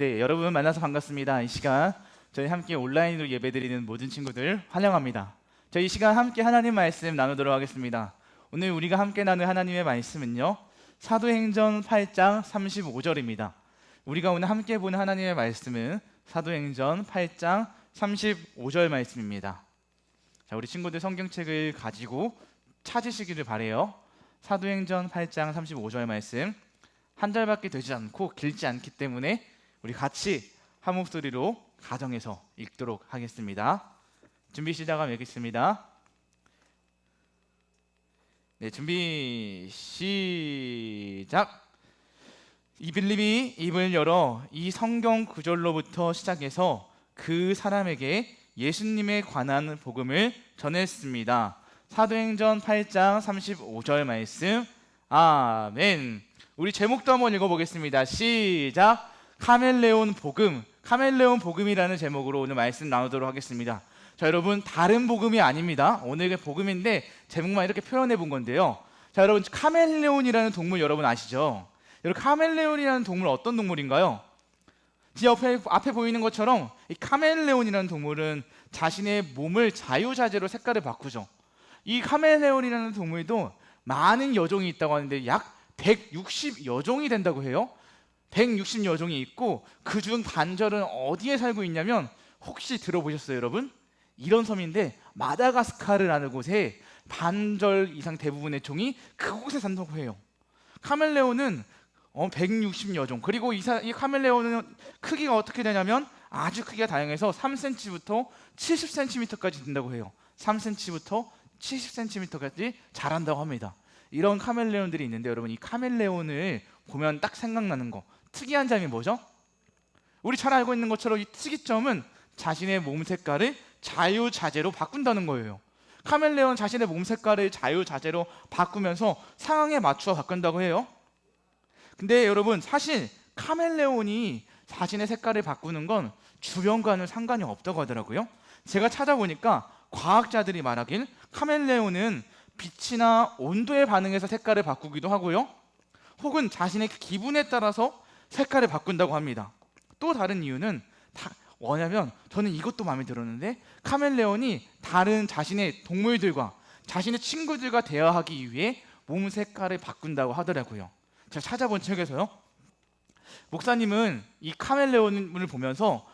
네, 여러분 만나서 반갑습니다. 이 시간 저희 함께 온라인으로 예배드리는 모든 친구들 환영합니다. 저희 이 시간 함께 하나님 말씀 나누도록 하겠습니다. 오늘 우리가 함께 나눌 하나님의 말씀은요, 사도행전 8장 35절입니다. 우리가 오늘 함께 보는 하나님의 말씀은 사도행전 8장 35절 말씀입니다. 자, 우리 친구들 성경책을 가지고 찾으시기를 바래요. 사도행전 8장 35절 말씀 한 절밖에 되지 않고 길지 않기 때문에 우리 같이 한 목소리로 가정에서 읽도록 하겠습니다. 준비 시작하면 읽겠습니다. 네, 준비 시작. 이 빌립이 입을 열어 이 성경 구절로부터 시작해서 그 사람에게 예수님에 관한 복음을 전했습니다. 사도행전 8장 35절 말씀. 아멘. 우리 제목도 한번 읽어보겠습니다. 시작. 카멜레온 복음. 카멜레온 복음이라는 제목으로 오늘 말씀 나누도록 하겠습니다. 자, 여러분, 다른 복음이 아닙니다. 오늘의 복음인데 제목만 이렇게 표현해 본 건데요. 자, 여러분, 카멜레온이라는 동물 여러분 아시죠? 여러분, 카멜레온이라는 동물 어떤 동물인가요? 제 앞에 보이는 것처럼 이 카멜레온이라는 동물은 자신의 몸을 자유자재로 색깔을 바꾸죠. 이 카멜레온이라는 동물도 많은 여종이 있다고 하는데 약 160여 종이 된다고 해요. 160여 종이 있고 그중 반절은 어디에 살고 있냐면, 혹시 들어보셨어요 여러분? 이런 섬인데 마다가스카르라는 곳에 반절 이상 대부분의 종이 그곳에 산다고 해요. 카멜레온은 160여 종. 그리고 이 카멜레온은 크기가 어떻게 되냐면 아주 크기가 다양해서 3cm부터 70cm까지 된다고 해요. 3cm부터 70cm까지 자란다고 합니다. 이런 카멜레온들이 있는데 여러분, 이 카멜레온을 보면 딱 생각나는 거, 특이한 점이 뭐죠? 우리 잘 알고 있는 것처럼 이 특이점은 자신의 몸 색깔을 자유자재로 바꾼다는 거예요. 카멜레온 자신의 몸 색깔을 자유자재로 바꾸면서 상황에 맞추어 바꾼다고 해요. 근데 여러분, 사실 카멜레온이 자신의 색깔을 바꾸는 건 주변과는 상관이 없다고 하더라고요. 제가 찾아보니까 과학자들이 말하길 카멜레온은 빛이나 온도에 반응해서 색깔을 바꾸기도 하고요, 혹은 자신의 기분에 따라서 색깔을 바꾼다고 합니다. 또 다른 이유는 뭐냐면, 저는 이것도 마음에 들었는데, 카멜레온이 다른 자신의 동물들과 자신의 친구들과 대화하기 위해 몸 색깔을 바꾼다고 하더라고요. 제가 찾아본 책에서요, 목사님은 이 카멜레온을 보면서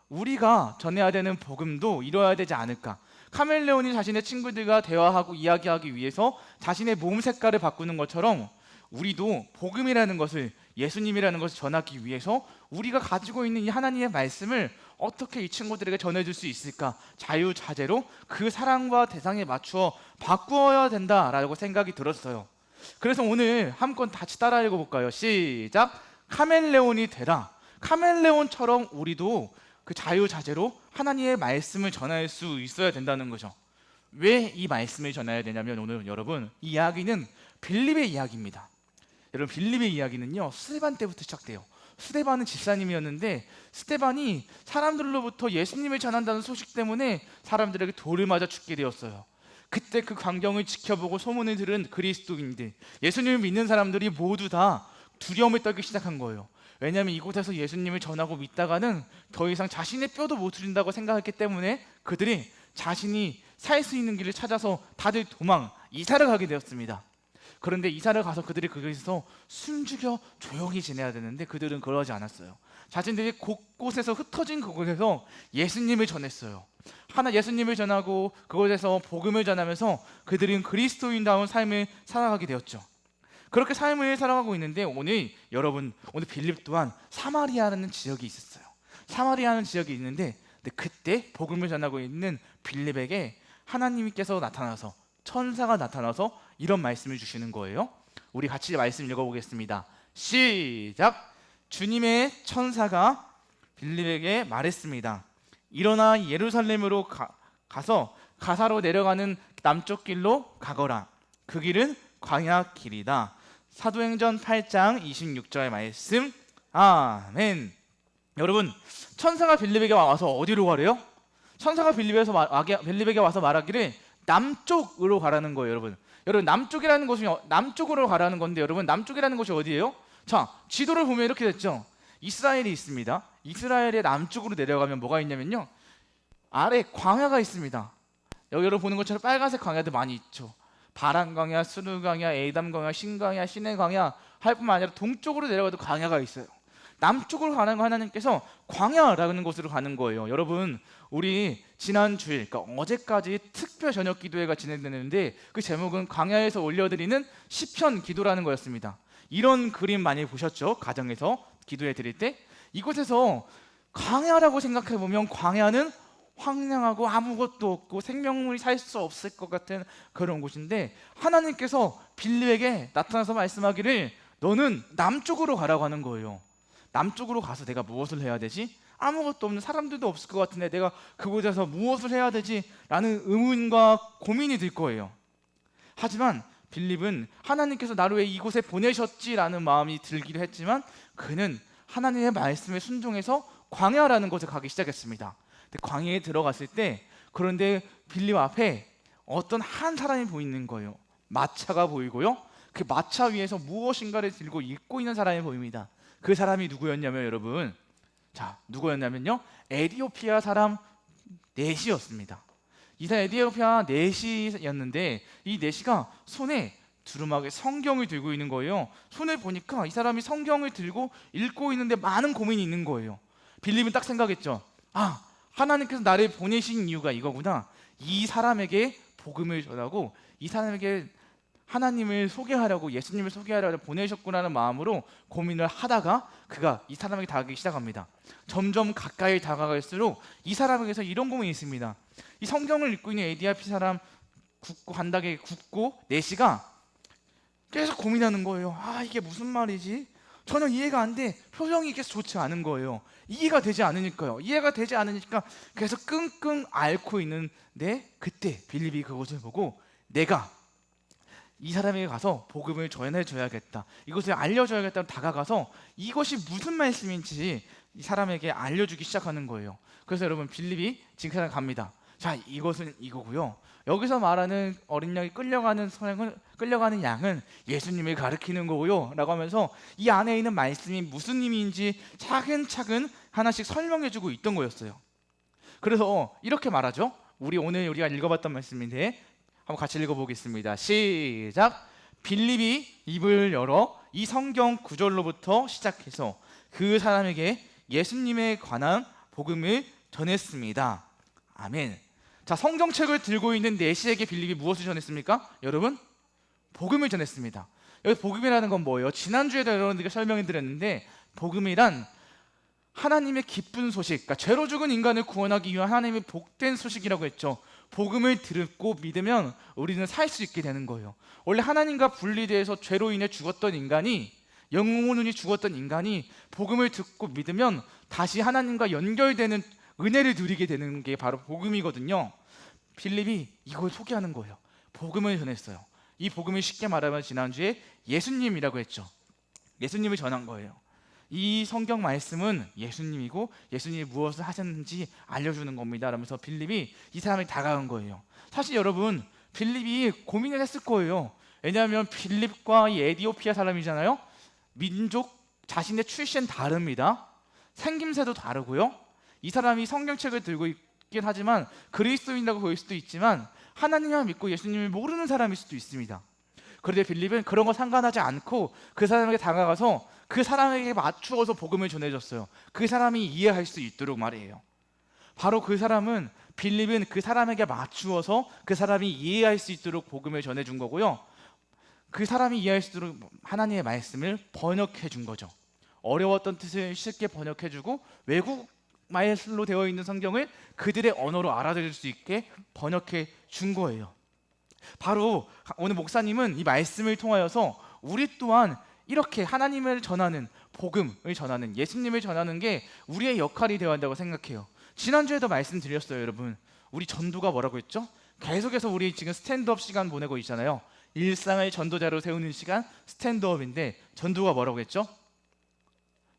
우리가 전해야 되는 복음도 이뤄야 되지 않을까. 카멜레온이 자신의 친구들과 대화하고 이야기하기 위해서 자신의 몸 색깔을 바꾸는 것처럼 우리도 복음이라는 것을, 예수님이라는 것을 전하기 위해서 우리가 가지고 있는 이 하나님의 말씀을 어떻게 이 친구들에게 전해줄 수 있을까? 자유자재로 그 사랑과 대상에 맞추어 바꾸어야 된다라고 생각이 들었어요. 그래서 오늘 한번 같이 따라 읽어볼까요? 시작. 카멜레온이 되라. 카멜레온처럼 우리도 그 자유자재로 하나님의 말씀을 전할 수 있어야 된다는 거죠. 왜 이 말씀을 전해야 되냐면, 오늘 여러분, 이 이야기는 빌립의 이야기입니다. 여러분, 빌립의 이야기는요, 스데반 때부터 시작돼요. 스데반은 집사님이었는데 스데반이 사람들로부터 예수님을 전한다는 소식 때문에 사람들에게 돌을 맞아 죽게 되었어요. 그때 그 광경을 지켜보고 소문을 들은 그리스도인들, 예수님을 믿는 사람들이 모두 다 두려움을 떨기 시작한 거예요. 왜냐하면 이곳에서 예수님을 전하고 믿다가는 더 이상 자신의 뼈도 못 줄인다고 생각했기 때문에 그들이 자신이 살 수 있는 길을 찾아서 다들 이사를 가게 되었습니다. 그런데 이사를 가서 그들이 거기서 숨죽여 조용히 지내야 되는데 그들은 그러지 않았어요. 자신들이 곳곳에서 흩어진 그곳에서 예수님을 전했어요. 예수님을 전하고 그곳에서 복음을 전하면서 그들은 그리스도인다운 삶을 살아가게 되었죠. 그렇게 삶을 살아가고 있는데 오늘 빌립 또한 사마리아라는 지역이 있었어요. 사마리아라는 지역이 있는데 그때 복음을 전하고 있는 빌립에게 하나님께서 나타나서, 천사가 나타나서 이런 말씀을 주시는 거예요. 우리 같이 말씀 읽어보겠습니다. 시작. 주님의 천사가 빌립에게 말했습니다. 일어나 예루살렘으로 가서 가사로 내려가는 남쪽 길로 가거라. 그 길은 광야 길이다. 사도행전 8장 26절 말씀. 아멘. 여러분, 천사가 빌립에게 와서 어디로 가래요? 천사가 빌립에게 와서 말하기를 남쪽으로 가라는 거예요. 여러분, 남쪽이라는 곳이 남쪽으로 가라는 건데, 여러분, 남쪽이라는 곳이 어디예요? 자, 지도를 보면 이렇게 됐죠. 이스라엘이 있습니다. 이스라엘의 남쪽으로 내려가면 뭐가 있냐면요, 아래 광야가 있습니다. 여기 여러분 보는 것처럼 빨간색 광야들 많이 있죠. 바란 광야, 스누 광야, 에이담 광야, 신 광야, 시내 광야 할 뿐만 아니라 동쪽으로 내려가도 광야가 있어요. 남쪽으로 가는 거 하나님께서 광야라는 곳으로 가는 거예요. 여러분, 우리 지난 주일, 그러니까 어제까지 특별 저녁 기도회가 진행되는데 그 제목은 광야에서 올려드리는 시편 기도라는 거였습니다. 이런 그림 많이 보셨죠? 가정에서 기도해 드릴 때. 이곳에서 광야라고 생각해 보면 광야는 황량하고 아무것도 없고 생명물이 살 수 없을 것 같은 그런 곳인데, 하나님께서 빌립에게 나타나서 말씀하기를 너는 남쪽으로 가라고 하는 거예요. 남쪽으로 가서 내가 무엇을 해야 되지? 아무것도 없는, 사람들도 없을 것 같은데 내가 그곳에서 무엇을 해야 되지? 라는 의문과 고민이 들 거예요. 하지만 빌립은 하나님께서 나를 왜 이곳에 보내셨지라는 마음이 들기도 했지만 그는 하나님의 말씀에 순종해서 광야라는 곳에 가기 시작했습니다. 광야에 들어갔을 때, 그런데 빌립 앞에 어떤 한 사람이 보이는 거예요. 마차가 보이고요, 그 마차 위에서 무엇인가를 들고 읽고 있는 사람이 보입니다. 그 사람이 누구였냐면 여러분, 누구였냐면요, 에티오피아 사람 넷이었습니다. 이 사람 에티오피아 넷이었는데 이 넷이가 손에 두루마기 성경을 들고 있는 거예요. 손을 보니까 이 사람이 성경을 들고 읽고 있는데 많은 고민이 있는 거예요. 빌립은 딱 생각했죠. 하나님께서 나를 보내신 이유가 이거구나. 이 사람에게 복음을 전하고 이 사람에게 하나님을 소개하려고, 예수님을 소개하려고 보내셨구나라는 마음으로 고민을 하다가 그가 이 사람에게 다가가기 시작합니다. 점점 가까이 다가갈수록 이 사람에게서 이런 고민이 있습니다. 이 성경을 읽고 있는 에티오피아 사람 간다게 굳고 내시가 계속 고민하는 거예요. 이게 무슨 말이지? 전혀 이해가 안 돼. 표정이 계속 좋지 않은 거예요. 이해가 되지 않으니까요. 이해가 되지 않으니까 계속 끙끙 앓고 있는데, 그때 빌립이 그것을 보고 내가 이 사람에게 가서 복음을 전해줘야겠다, 이것을 알려줘야겠다고 다가가서 이것이 무슨 말씀인지 이 사람에게 알려주기 시작하는 거예요. 그래서 여러분, 빌립이 지금 갑니다. 이것은 이거고요, 여기서 말하는 어린 양이 끌려가는 양은 예수님을 가리키는 거고요 라고 하면서 이 안에 있는 말씀이 무슨 의미인지 차근차근 하나씩 설명해주고 있던 거였어요. 그래서 이렇게 말하죠. 오늘 우리가 읽어봤던 말씀인데 한번 같이 읽어보겠습니다. 시작. 빌립이 입을 열어 이 성경 구절로부터 시작해서 그 사람에게 예수님에 관한 복음을 전했습니다. 아멘. 성경책을 들고 있는 내시에게 빌립이 무엇을 전했습니까? 여러분, 복음을 전했습니다. 여기 복음이라는 건 뭐예요? 지난주에도 여러분들께 설명해 드렸는데, 복음이란 하나님의 기쁜 소식, 그러니까 죄로 죽은 인간을 구원하기 위한 하나님의 복된 소식이라고 했죠. 복음을 듣고 믿으면 우리는 살 수 있게 되는 거예요. 원래 하나님과 분리돼서 죄로 인해 죽었던 인간이, 영혼이 죽었던 인간이 복음을 듣고 믿으면 다시 하나님과 연결되는 은혜를 누리게 되는 게 바로 복음이거든요. 빌립이 이걸 소개하는 거예요. 복음을 전했어요. 이 복음을 쉽게 말하면 지난주에 예수님이라고 했죠. 예수님을 전한 거예요. 이 성경 말씀은 예수님이고 예수님이 무엇을 하셨는지 알려주는 겁니다 라면서 빌립이 이 사람에게 다가간 거예요. 사실 여러분, 빌립이 고민을 했을 거예요. 왜냐하면 빌립과 이 에티오피아 사람이잖아요. 민족, 자신의 출신 다릅니다. 생김새도 다르고요. 이 사람이 성경책을 들고 있긴 하지만 그리스도인이라고 보일 수도 있지만 하나님을 믿고 예수님을 모르는 사람일 수도 있습니다. 그런데 빌립은 그런 거 상관하지 않고 그 사람에게 다가가서 그 사람에게 맞추어서 복음을 전해줬어요. 그 사람이 이해할 수 있도록 말이에요. 바로 빌립은 그 사람에게 맞추어서 그 사람이 이해할 수 있도록 복음을 전해준 거고요, 그 사람이 이해할 수 있도록 하나님의 말씀을 번역해 준 거죠. 어려웠던 뜻을 쉽게 번역해주고 외국 말로 되어 있는 성경을 그들의 언어로 알아들을 수 있게 번역해 준 거예요. 바로 오늘 목사님은 이 말씀을 통하여서 우리 또한 이렇게 하나님을 전하는, 복음을 전하는, 예수님을 전하는 게 우리의 역할이 되어야 한다고 생각해요. 지난주에도 말씀드렸어요. 여러분, 우리 전도가 뭐라고 했죠? 계속해서 우리 지금 스탠드업 시간 보내고 있잖아요. 일상을 전도자로 세우는 시간, 스탠드업인데 전도가 뭐라고 했죠?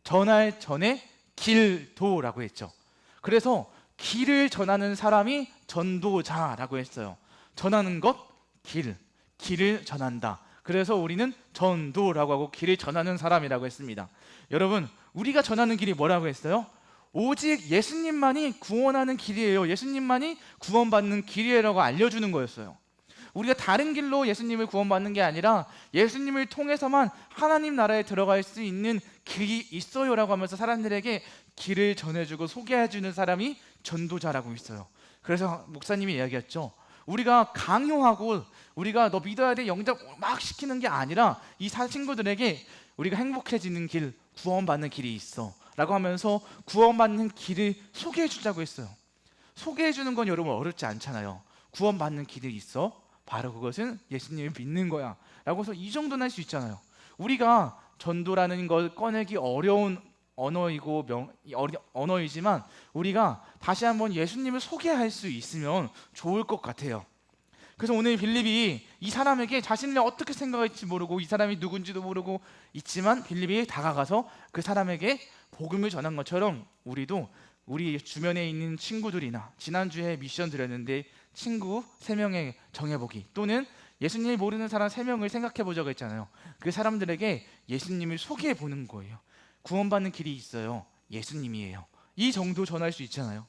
전할 전에 길도라고 했죠. 그래서 길을 전하는 사람이 전도자라고 했어요. 전하는 것, 길을 전한다. 그래서 우리는 전도라고 하고 길을 전하는 사람이라고 했습니다. 여러분, 우리가 전하는 길이 뭐라고 했어요? 오직 예수님만이 구원하는 길이에요. 예수님만이 구원받는 길이라고 알려주는 거였어요. 우리가 다른 길로 예수님을 구원받는 게 아니라 예수님을 통해서만 하나님 나라에 들어갈 수 있는 길이 있어요라고 하면서 사람들에게 길을 전해주고 소개해주는 사람이 전도자라고 있어요. 그래서 목사님이 이야기했죠. 우리가 강요하고 우리가 너 믿어야 돼 영접 막 시키는 게 아니라 이 친구들에게 우리가 행복해지는 길, 구원받는 길이 있어 라고 하면서 구원받는 길을 소개해 주자고 했어요. 소개해 주는 건 여러분 어렵지 않잖아요. 구원받는 길이 있어, 바로 그것은 예수님을 믿는 거야 라고 해서 이 정도는 할 수 있잖아요. 우리가 전도라는 걸 꺼내기 어려운 언어이고 언어이지만 우리가 다시 한번 예수님을 소개할 수 있으면 좋을 것 같아요. 그래서 오늘 빌립이 이 사람에게 자신을 어떻게 생각할지 모르고 이 사람이 누군지도 모르고 있지만 빌립이 다가가서 그 사람에게 복음을 전한 것처럼 우리도 우리 주변에 있는 친구들이나 지난주에 미션 드렸는데 친구 3명의 정해보기 또는 예수님을 모르는 사람 3명을 생각해보자고 했잖아요. 그 사람들에게 예수님을 소개해보는 거예요. 구원받는 길이 있어요. 예수님이에요. 이 정도 전할 수 있잖아요.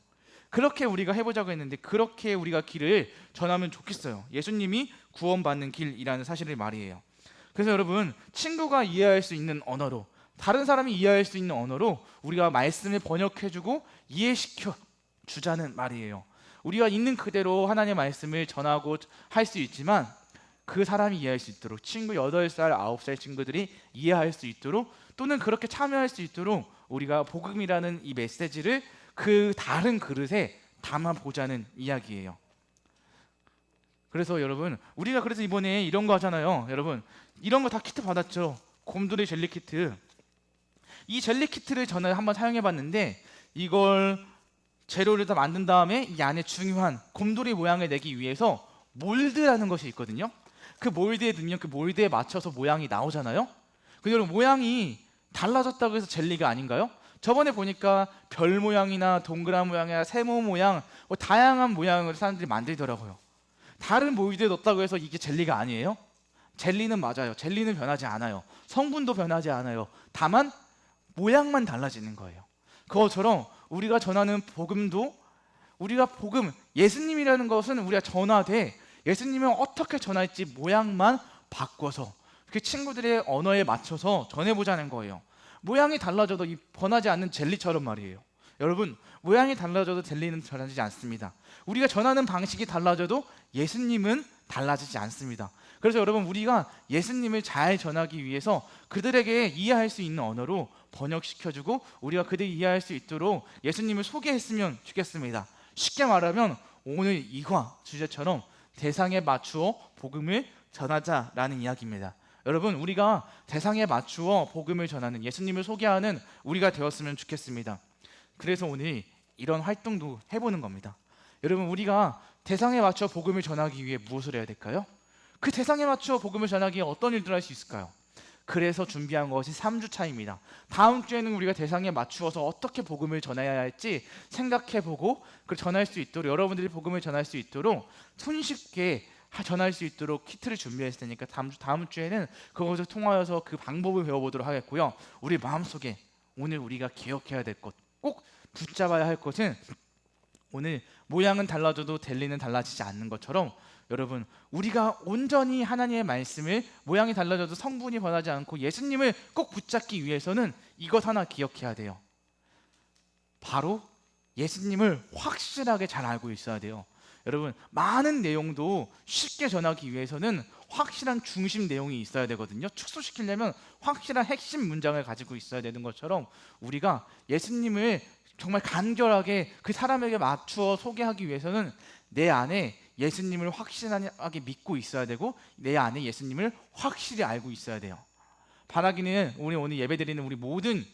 그렇게 우리가 해보자고 했는데 그렇게 우리가 길을 전하면 좋겠어요. 예수님이 구원받는 길이라는 사실을 말이에요. 그래서 여러분, 친구가 이해할 수 있는 언어로, 다른 사람이 이해할 수 있는 언어로 우리가 말씀을 번역해주고 이해시켜 주자는 말이에요. 우리가 있는 그대로 하나님의 말씀을 전하고 할 수 있지만 그 사람이 이해할 수 있도록, 친구 8살, 9살 친구들이 이해할 수 있도록 또는 그렇게 참여할 수 있도록 우리가 복음이라는 이 메시지를 그 다른 그릇에 담아보자는 이야기예요. 그래서 여러분, 우리가 그래서 이번에 이런 거 하잖아요. 여러분, 이런 거 다 키트 받았죠. 곰돌이 젤리 키트. 이 젤리 키트를 저는 한번 사용해봤는데 이걸 재료를 다 만든 다음에 이 안에 중요한 곰돌이 모양을 내기 위해서 몰드라는 것이 있거든요. 그 몰드에 넣으면 그 몰드에 맞춰서 모양이 나오잖아요. 근데 여러분, 모양이 달라졌다고 해서 젤리가 아닌가요? 저번에 보니까 별 모양이나 동그란 모양이나 세모 모양 뭐 다양한 모양으로 사람들이 만들더라고요. 다른 몰드에 넣었다고 해서 이게 젤리가 아니에요? 젤리는 맞아요. 젤리는 변하지 않아요. 성분도 변하지 않아요. 다만 모양만 달라지는 거예요. 그것처럼 우리가 전하는 복음도 우리가 복음, 예수님이라는 것은 우리가 전하되 예수님을 어떻게 전할지 모양만 바꿔서 그 친구들의 언어에 맞춰서 전해보자는 거예요. 모양이 달라져도 이 변하지 않는 젤리처럼 말이에요. 여러분, 모양이 달라져도 젤리는 변하지 않습니다. 우리가 전하는 방식이 달라져도 예수님은 달라지지 않습니다. 그래서 여러분, 우리가 예수님을 잘 전하기 위해서 그들에게 이해할 수 있는 언어로 번역시켜주고 우리가 그들이 이해할 수 있도록 예수님을 소개했으면 좋겠습니다. 쉽게 말하면 오늘 이화 주제처럼 대상에 맞추어 복음을 전하자라는 이야기입니다. 여러분, 우리가 대상에 맞추어 복음을 전하는, 예수님을 소개하는 우리가 되었으면 좋겠습니다. 그래서 오늘 이런 활동도 해보는 겁니다. 여러분, 우리가 대상에 맞춰 복음을 전하기 위해 무엇을 해야 될까요? 그 대상에 맞춰 복음을 전하기 위해 어떤 일들을 할 수 있을까요? 그래서 준비한 것이 3주차입니다. 다음 주에는 우리가 대상에 맞추어서 어떻게 복음을 전해야 할지 생각해보고 그걸 전할 수 있도록, 여러분들이 복음을 전할 수 있도록 손쉽게 전할 수 있도록 키트를 준비했을 테니까 다음 주에는 그것을 통하여서 그 방법을 배워보도록 하겠고요. 우리 마음속에 오늘 우리가 기억해야 될 것, 꼭 붙잡아야 할 것은 오늘 모양은 달라져도 델리는 달라지지 않는 것처럼 여러분, 우리가 온전히 하나님의 말씀을 모양이 달라져도 성분이 변하지 않고 예수님을 꼭 붙잡기 위해서는 이것 하나 기억해야 돼요. 바로 예수님을 확실하게 잘 알고 있어야 돼요. 여러분, 많은 내용도 쉽게 전하기 위해서는 확실한 중심 내용이 있어야 되거든요. 축소시키려면 확실한 핵심 문장을 가지고 있어야 되는 것처럼 우리가 예수님을 정말 간결하게 그 사람에게 맞추어 소개하기 위해서는 내 안에 예수님을 확실하게 믿고 있어야 되고 내 안에 예수님을 확실히 알고 있어야 돼요. 바라기는 우리 오늘 예배드리는 우리 모든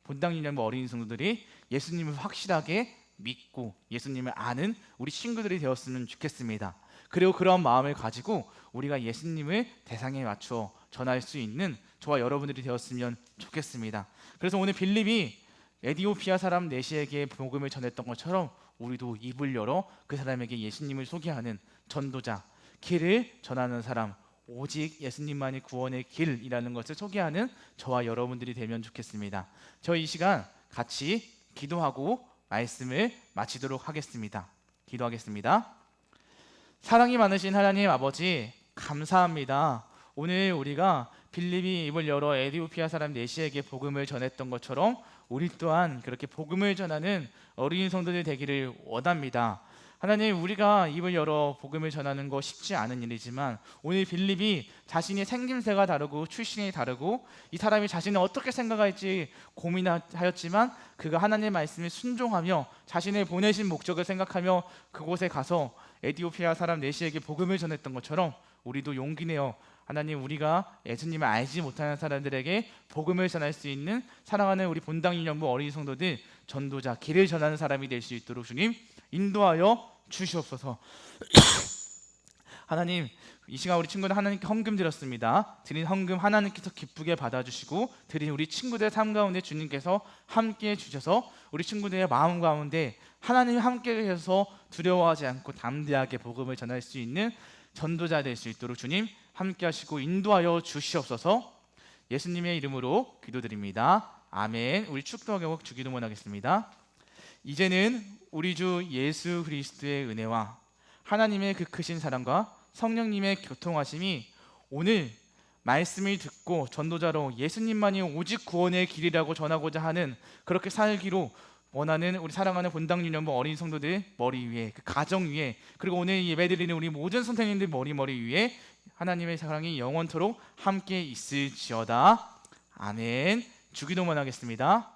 본당 유년부 어린이 성도들이 예수님을 확실하게 믿고 예수님을 아는 우리 친구들이 되었으면 좋겠습니다. 그리고 그런 마음을 가지고 우리가 예수님을 대상에 맞춰 전할 수 있는 저와 여러분들이 되었으면 좋겠습니다. 그래서 오늘 빌립이 에디오피아 사람 내시에게 복음을 전했던 것처럼 우리도 입을 열어 그 사람에게 예수님을 소개하는 전도자, 길을 전하는 사람, 오직 예수님만이 구원의 길이라는 것을 소개하는 저와 여러분들이 되면 좋겠습니다. 저 이 시간 같이 기도하고 말씀을 마치도록 하겠습니다. 기도하겠습니다. 사랑이 많으신 하나님 아버지, 감사합니다. 오늘 우리가 빌립이 입을 열어 에티오피아 사람 내시에게 복음을 전했던 것처럼 우리 또한 그렇게 복음을 전하는 어린 성도들 되기를 원합니다. 하나님, 우리가 입을 열어 복음을 전하는 거 쉽지 않은 일이지만 오늘 빌립이 자신의 생김새가 다르고 출신이 다르고 이 사람이 자신을 어떻게 생각할지 고민하였지만 그가 하나님의 말씀에 순종하며 자신의 보내신 목적을 생각하며 그곳에 가서 에티오피아 사람 내시에게 복음을 전했던 것처럼 우리도 용기 내어 하나님, 우리가 예수님을 알지 못하는 사람들에게 복음을 전할 수 있는 사랑하는 우리 본당 유년부 어린 성도들, 전도자, 길을 전하는 사람이 될 수 있도록 주님 인도하여 주시옵소서. 하나님, 이 시간 우리 친구들 하나님께 헌금 드렸습니다. 드린 헌금 하나님께서 기쁘게 받아주시고 드린 우리 친구들의 삶 가운데 주님께서 함께해 주셔서 우리 친구들의 마음 가운데 하나님이 함께 계셔서 두려워하지 않고 담대하게 복음을 전할 수 있는 전도자 될 수 있도록 주님 함께 하시고 인도하여 주시옵소서. 예수님의 이름으로 기도드립니다. 아멘. 우리 축도하고 주기도문 하겠습니다. 이제는 우리 주 예수 그리스도의 은혜와 하나님의 그 크신 사랑과 성령님의 교통하심이 오늘 말씀을 듣고 전도자로 예수님만이 오직 구원의 길이라고 전하고자 하는 그렇게 살기로 원하는 우리 사랑하는 본당 유년부 어린 성도들 머리 위에, 그 가정 위에, 그리고 오늘 예배드리는 우리 모든 선생님들 머리 위에 하나님의 사랑이 영원토록 함께 있을지어다. 아멘. 주기도문 하겠습니다.